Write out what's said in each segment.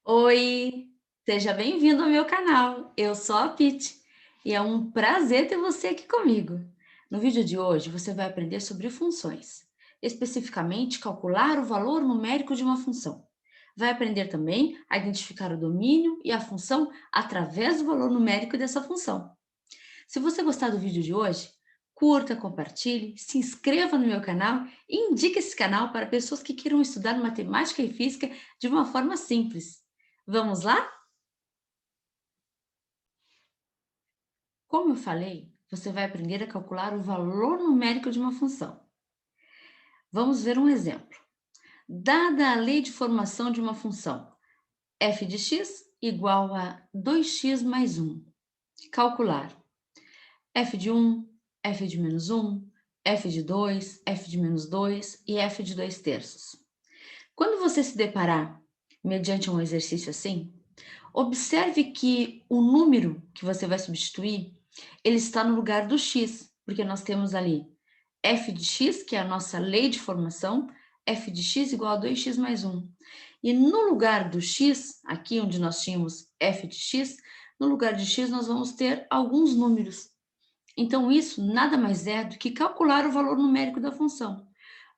Oi, seja bem-vindo ao meu canal. Eu sou a Pit e é um prazer ter você aqui comigo. No vídeo de hoje você vai aprender sobre funções, especificamente calcular o valor numérico de uma função. Vai aprender também a identificar o domínio e a função através do valor numérico dessa função. Se você gostar do vídeo de hoje, curta, compartilhe, se inscreva no meu canal e indique esse canal para pessoas que queiram estudar matemática e física de uma forma simples. Vamos lá? Como eu falei, você vai aprender a calcular o valor numérico de uma função. Vamos ver um exemplo. Dada a lei de formação de uma função, f de x igual a 2x mais 1. Calcular f de 1, f de menos 1, f de 2, f de menos 2 e f de 2 terços. Quando você se deparar mediante um exercício assim, observe que o número que você vai substituir, ele está no lugar do x, porque nós temos ali f de x, que é a nossa lei de formação, f de x igual a 2x mais 1. E no lugar do x, aqui onde nós tínhamos f de x, no lugar de x nós vamos ter alguns números. Então isso nada mais é do que calcular o valor numérico da função.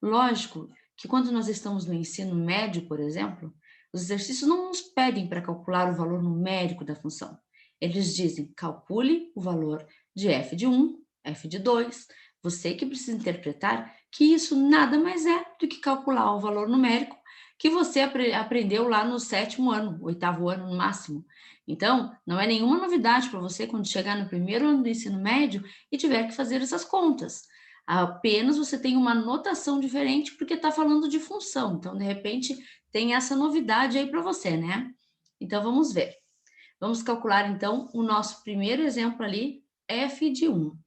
Lógico que quando nós estamos no ensino médio, por exemplo, os exercícios não nos pedem para calcular o valor numérico da função. Eles dizem, calcule o valor de f de 1, f de 2. Você que precisa interpretar que isso nada mais é do que calcular o valor numérico que você aprendeu lá no 7º ano, 8º ano no máximo. Então, não é nenhuma novidade para você quando chegar no 1º ano do ensino médio e tiver que fazer essas contas. Apenas você tem uma notação diferente porque está falando de função. Então, de repente, tem essa novidade aí para você, né? Então, vamos ver. Vamos calcular, então, o nosso primeiro exemplo ali, f de 1.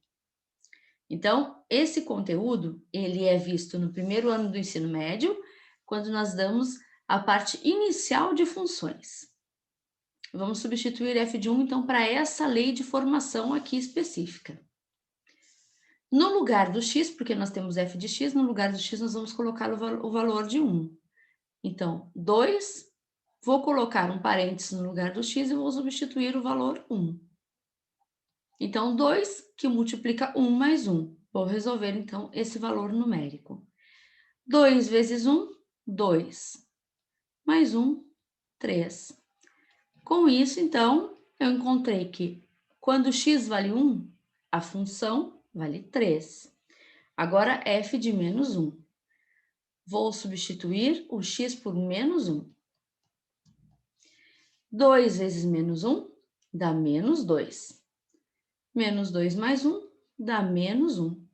Então, esse conteúdo, ele é visto no 1º ano do ensino médio, quando nós damos a parte inicial de funções. Vamos substituir f de 1, então, para essa lei de formação aqui específica. No lugar do x, porque nós temos f de x, no lugar do x nós vamos colocar o valor de 1. Então, 2, vou colocar um parênteses no lugar do x e vou substituir o valor 1. Então, 2 que multiplica 1 mais 1. Vou resolver, então, esse valor numérico. 2 vezes 1, 2. Mais 1, 3. Com isso, então, eu encontrei que quando x vale 1, a função vale 3. Agora, f de menos 1. Vou substituir o x por menos 1. 2 vezes menos 1 dá menos 2. Menos 2 mais 1 dá menos 1.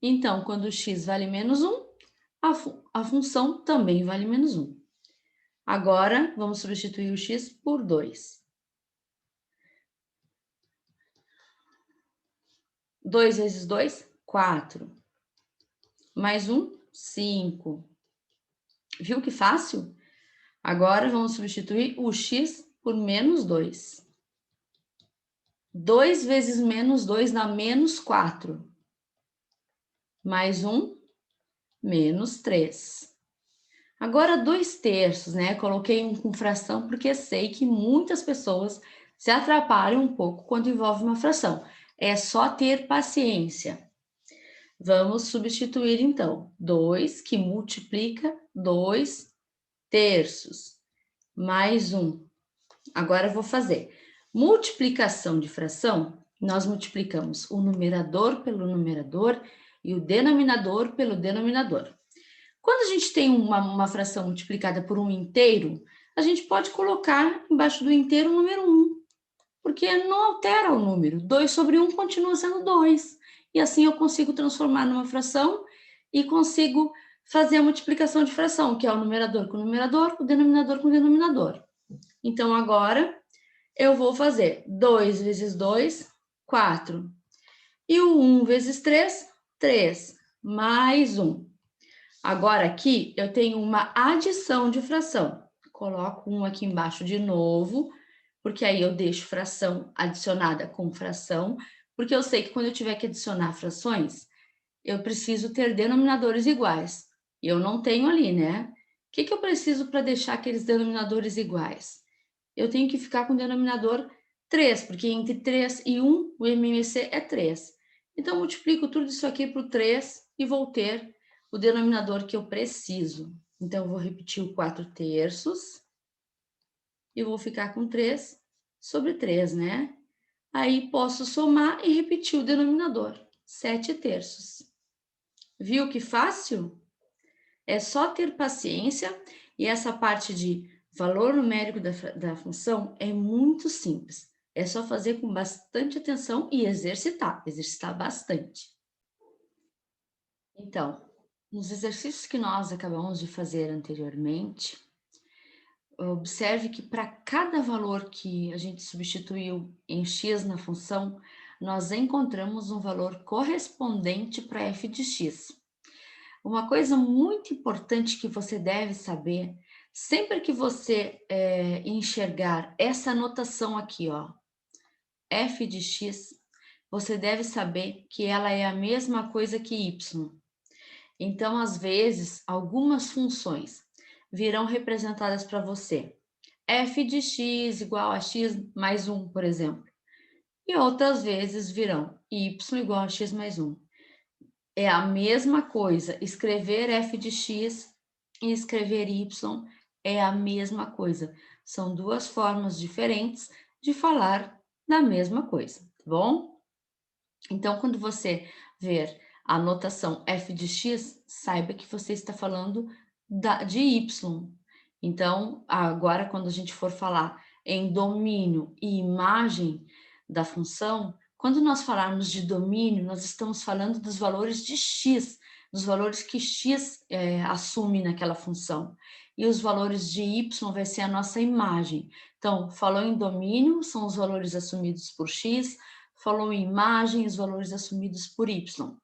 Então, quando x vale menos 1, a função também vale menos 1. Agora, vamos substituir o x por 2. 2 vezes 2, 4. Mais 1, 5. Viu que fácil? Agora, vamos substituir o x por menos 2. 2 vezes menos 2 dá menos 4. Mais 1, menos 3. Agora, 2 terços, né? Coloquei um com fração porque sei que muitas pessoas se atrapalham um pouco quando envolve uma fração. É só ter paciência. Vamos substituir, então, 2 que multiplica 2 terços, mais 1. Agora eu vou fazer multiplicação de fração. Nós multiplicamos o numerador pelo numerador e o denominador pelo denominador. Quando a gente tem uma fração multiplicada por um inteiro, a gente pode colocar embaixo do inteiro o número 1, porque não altera o número. 2 sobre 1 continua sendo 2. E assim eu consigo transformar numa fração e consigo fazer a multiplicação de fração, que é o numerador com o numerador, o denominador com o denominador. Então, agora, eu vou fazer 2 vezes 2, 4. E o 1 vezes 3, 3. Mais 1. Agora, aqui, eu tenho uma adição de fração. Coloco 1 aqui embaixo de novo, porque aí eu deixo fração adicionada com fração, porque eu sei que quando eu tiver que adicionar frações, eu preciso ter denominadores iguais. E eu não tenho ali, né? que eu preciso para deixar aqueles denominadores iguais? Eu tenho que ficar com o denominador 3, porque entre 3 e 1, o MMC é 3. Então, eu multiplico tudo isso aqui por 3 e vou ter o denominador que eu preciso. Então, eu vou repetir o 4/3 e vou ficar com 3 sobre 3, né? Aí, posso somar e repetir o denominador, 7/3. Viu que fácil? É só ter paciência e essa parte de valor numérico da função é muito simples. É só fazer com bastante atenção e exercitar bastante. Então, nos exercícios que nós acabamos de fazer anteriormente, observe que para cada valor que a gente substituiu em x na função, nós encontramos um valor correspondente para f de x. Uma coisa muito importante que você deve saber, sempre que você enxergar essa notação aqui, ó, f de x, você deve saber que ela é a mesma coisa que y. Então, às vezes, algumas funções virão representadas para você. F de x igual a x mais 1, por exemplo. E outras vezes virão y igual a x mais 1. É a mesma coisa, escrever f de x e escrever y é a mesma coisa. São duas formas diferentes de falar da mesma coisa, tá bom? Então, quando você ver a notação f de x, saiba que você está falando de y. Então, agora, quando a gente for falar em domínio e imagem da função, quando nós falarmos de domínio, nós estamos falando dos valores de x, dos valores que x assume naquela função. E os valores de y vai ser a nossa imagem. Então, falou em domínio, são os valores assumidos por x, falou em imagem, os valores assumidos por y.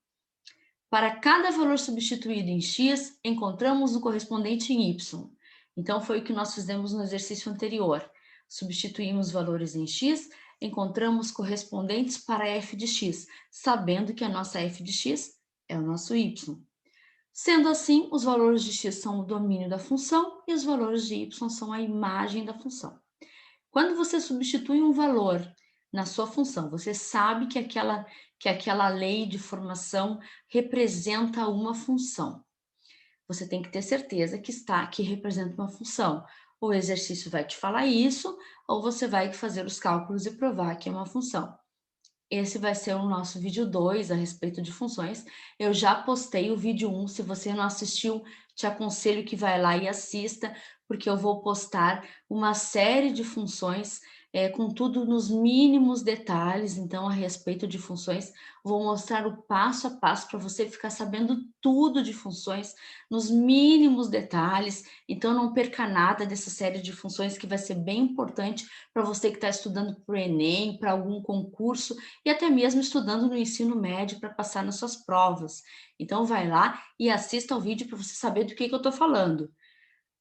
Para cada valor substituído em x, encontramos o correspondente em y. Então, foi o que nós fizemos no exercício anterior. Substituímos valores em x, encontramos correspondentes para f de x, sabendo que a nossa f de x é o nosso y. Sendo assim, os valores de x são o domínio da função e os valores de y são a imagem da função. Quando você substitui um valor na sua função, você sabe que aquela lei de formação representa uma função. Você tem que ter certeza que representa uma função. O exercício vai te falar isso, ou você vai fazer os cálculos e provar que é uma função. Esse vai ser o nosso vídeo 2 a respeito de funções. Eu já postei o vídeo 1, se você não assistiu, te aconselho que vai lá e assista, porque eu vou postar uma série de funções com tudo nos mínimos detalhes. Então, a respeito de funções, vou mostrar o passo a passo para você ficar sabendo tudo de funções nos mínimos detalhes. Então, não perca nada dessa série de funções que vai ser bem importante para você que está estudando para o Enem, para algum concurso, e até mesmo estudando no ensino médio para passar nas suas provas. Então, vai lá e assista ao vídeo para você saber do que eu estou falando.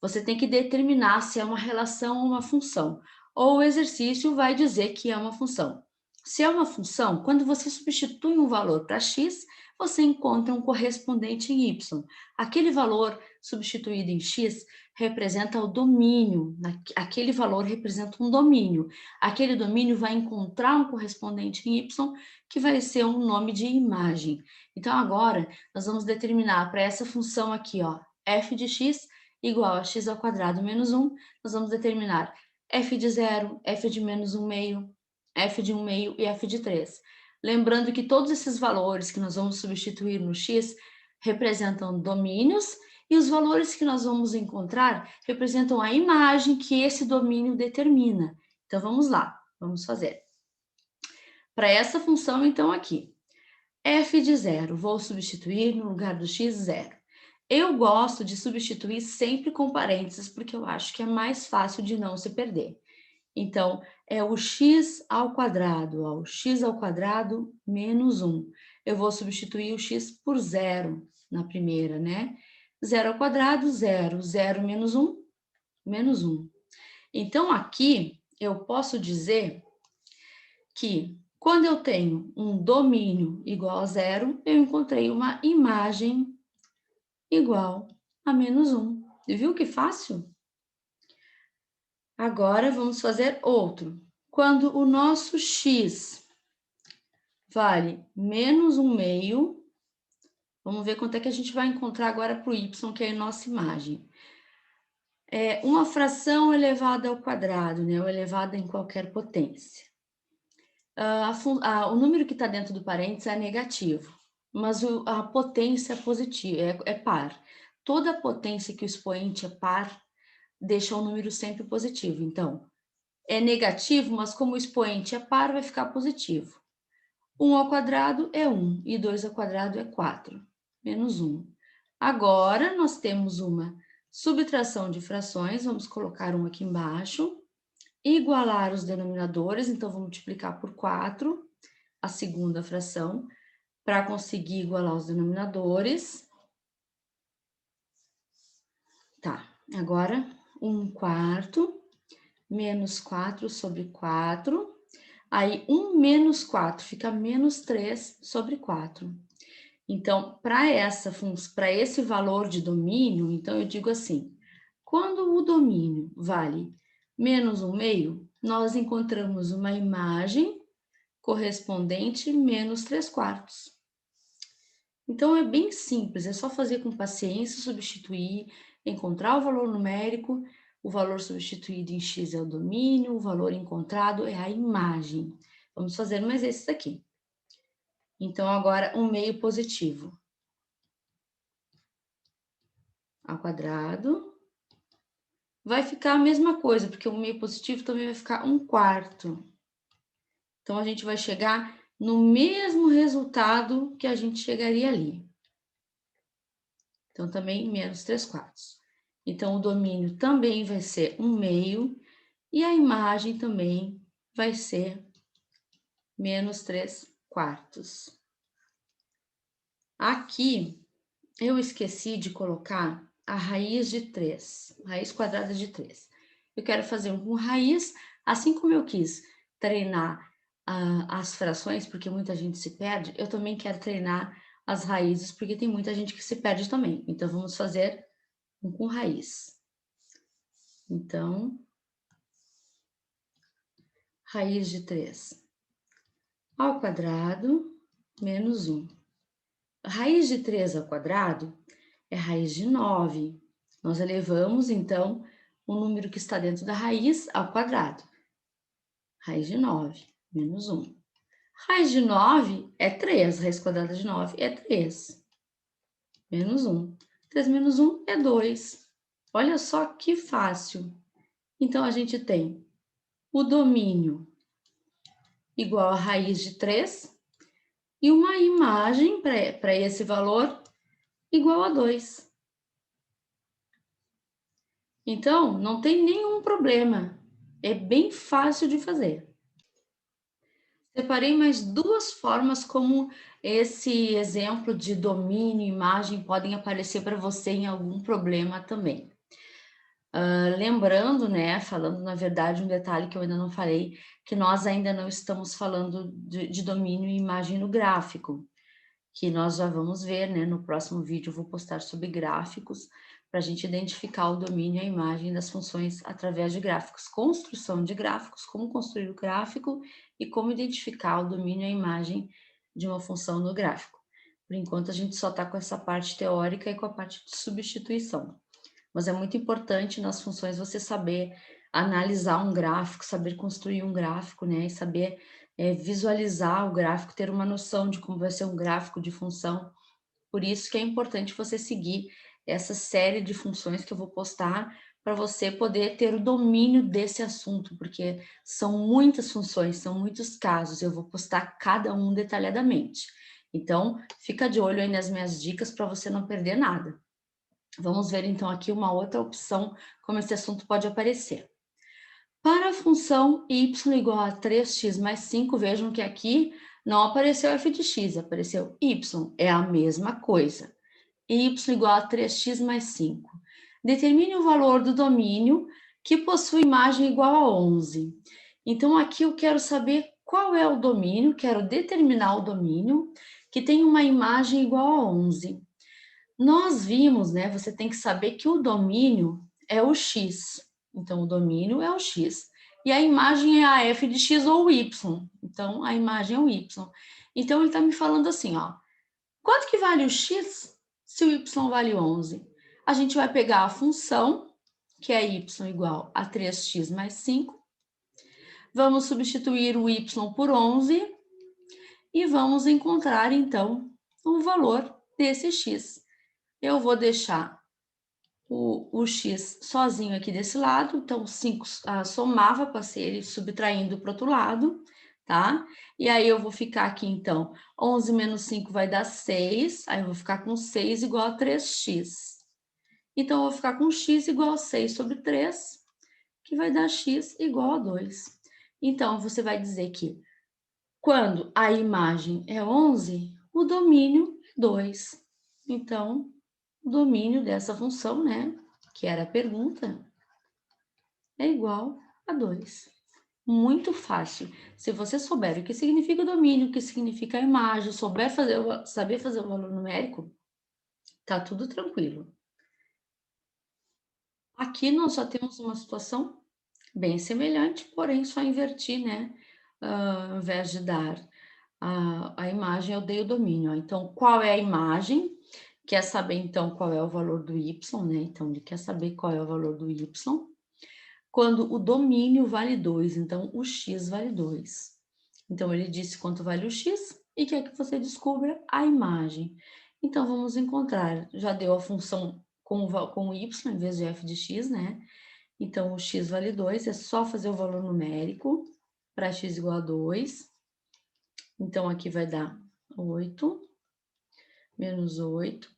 Você tem que determinar se é uma relação ou uma função, ou o exercício vai dizer que é uma função. Se é uma função, quando você substitui um valor para x, você encontra um correspondente em y. Aquele valor substituído em x representa o domínio, aquele valor representa um domínio. Aquele domínio vai encontrar um correspondente em y, que vai ser um nome de imagem. Então, agora, nós vamos determinar para essa função aqui, ó, f de x igual a x ao quadrado menos 1, nós vamos determinar f de 0, f de menos 1 meio, f de 1 meio e f de 3. Lembrando que todos esses valores que nós vamos substituir no x representam domínios e os valores que nós vamos encontrar representam a imagem que esse domínio determina. Então, vamos lá, vamos fazer. Para essa função, então, aqui, f de 0, vou substituir no lugar do x 0. Eu gosto de substituir sempre com parênteses, porque eu acho que é mais fácil de não se perder. Então, é o x ao quadrado, ó, o x ao quadrado menos 1. Eu vou substituir o x por 0 na primeira, né? 0 ao quadrado, 0. 0 menos 1, menos 1. Então, aqui, eu posso dizer que quando eu tenho um domínio igual a 0, eu encontrei uma imagem igual a menos 1. Viu que fácil? Agora vamos fazer outro. Quando o nosso x vale menos 1/2, vamos ver quanto é que a gente vai encontrar agora para o y, que é a nossa imagem. É uma fração elevada ao quadrado, né? Ou elevada em qualquer potência. O número que está dentro do parênteses é negativo, mas a potência é positiva, é par. Toda potência que o expoente é par, deixa o número sempre positivo. Então, é negativo, mas como o expoente é par, vai ficar positivo. 1 ao quadrado é 1, e 2 ao quadrado é 4, menos 1. Agora, nós temos uma subtração de frações, vamos colocar 1 aqui embaixo, igualar os denominadores, então vou multiplicar por 4, a segunda fração, para conseguir igualar os denominadores. Tá, agora 1/4 menos 4 sobre 4. Aí, 1 menos 4 fica menos 3 sobre 4. Então, para esse valor de domínio, então eu digo assim, quando o domínio vale menos 1/2, nós encontramos uma imagem correspondente menos 3/4. Então, é bem simples, é só fazer com paciência, substituir, encontrar o valor numérico, o valor substituído em x é o domínio, o valor encontrado é a imagem. Vamos fazer mais esse daqui. Então, agora, 1/2 positivo ao quadrado. Vai ficar a mesma coisa, porque 1/2 positivo também vai ficar 1/4. Então, a gente vai chegar no mesmo resultado que a gente chegaria ali. Então, também menos 3/4. Então, o domínio também vai ser 1/2 e a imagem também vai ser menos 3/4. Aqui, eu esqueci de colocar a raiz de 3, raiz quadrada de 3. Eu quero fazer um com raiz, assim como eu quis treinar as frações, porque muita gente se perde, eu também quero treinar as raízes, porque tem muita gente que se perde também. Então, vamos fazer um com raiz. Então, raiz de 3 ao quadrado menos 1. Raiz de 3 ao quadrado é raiz de 9. Nós elevamos, então, o número que está dentro da raiz ao quadrado. Raiz de 9 menos 1. Raiz de 9 é 3. Raiz quadrada de 9 é 3. Menos 1. 3 menos 1 é 2. Olha só que fácil. Então, a gente tem o domínio igual a raiz de 3 e uma imagem para esse valor igual a 2. Então, não tem nenhum problema. É bem fácil de fazer. Separei mais duas formas como esse exemplo de domínio e imagem podem aparecer para você em algum problema também. Lembrando, né, falando na verdade um detalhe que eu ainda não falei, que nós ainda não estamos falando de domínio e imagem no gráfico, que nós já vamos ver, né, no próximo vídeo eu vou postar sobre gráficos, para a gente identificar o domínio e a imagem das funções através de gráficos, construção de gráficos, como construir o gráfico e como identificar o domínio e a imagem de uma função no gráfico. Por enquanto a gente só está com essa parte teórica e com a parte de substituição. Mas é muito importante nas funções você saber analisar um gráfico, saber construir um gráfico, né? E saber visualizar o gráfico, ter uma noção de como vai ser um gráfico de função. Por isso que é importante você seguir essa série de funções que eu vou postar para você poder ter o domínio desse assunto, porque são muitas funções, são muitos casos, eu vou postar cada um detalhadamente. Então, fica de olho aí nas minhas dicas para você não perder nada. Vamos ver então aqui uma outra opção, como esse assunto pode aparecer. Para a função y igual a 3x mais 5, vejam que aqui não apareceu f de x, apareceu y, é a mesma coisa. Y igual a 3x mais 5. Determine o valor do domínio que possui imagem igual a 11. Então, aqui eu quero saber qual é o domínio, quero determinar o domínio que tem uma imagem igual a 11. Nós vimos, né, você tem que saber que o domínio é o x. Então, o domínio é o x. E a imagem é a f de x ou y. Então, a imagem é o y. Então, ele está me falando assim, ó. Quanto que vale o x se o y vale 11? A gente vai pegar a função, que é y igual a 3x mais 5. Vamos substituir o y por 11 e vamos encontrar, então, o valor desse x. Eu vou deixar o x sozinho aqui desse lado, então 5 somava, passei ele subtraindo para o outro lado, tá? E aí eu vou ficar aqui, então, 11 menos 5 vai dar 6, aí eu vou ficar com 6 igual a 3x. Então, eu vou ficar com x igual a 6 sobre 3, que vai dar x igual a 2. Então, você vai dizer que quando a imagem é 11, o domínio é 2. Então, o domínio dessa função, né, que era a pergunta, é igual a 2. Muito fácil. Se você souber o que significa o domínio, o que significa a imagem, saber fazer o valor numérico, tá tudo tranquilo. Aqui nós já temos uma situação bem semelhante, porém só inverti, né? Ao invés de dar a imagem, eu dei o domínio. Então, qual é a imagem? Quer saber, então, qual é o valor do y, né? Então, ele quer saber qual é o valor do y. Quando o domínio vale 2, então o x vale 2. Então, ele disse quanto vale o x e quer que você descubra a imagem. Então, vamos encontrar, já deu a função com o y em vez de f de x, né? Então, o x vale 2, é só fazer o valor numérico para x igual a 2. Então, aqui vai dar 8 menos 8.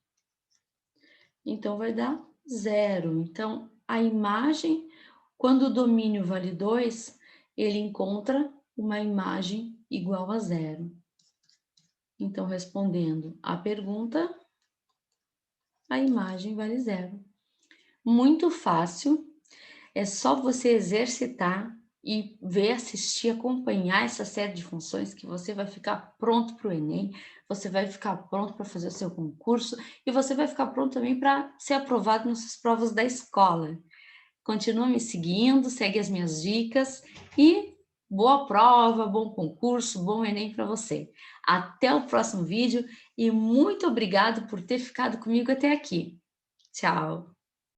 Então, vai dar 0. Então, a imagem, quando o domínio vale 2, ele encontra uma imagem igual a 0. Então, respondendo à pergunta, a imagem vale 0. Muito fácil, é só você exercitar e ver, assistir, acompanhar essa série de funções que você vai ficar pronto para o Enem, você vai ficar pronto para fazer o seu concurso e você vai ficar pronto também para ser aprovado nessas provas da escola. Continua me seguindo, segue as minhas dicas e boa prova, bom concurso, bom Enem para você. Até o próximo vídeo e muito obrigado por ter ficado comigo até aqui. Tchau!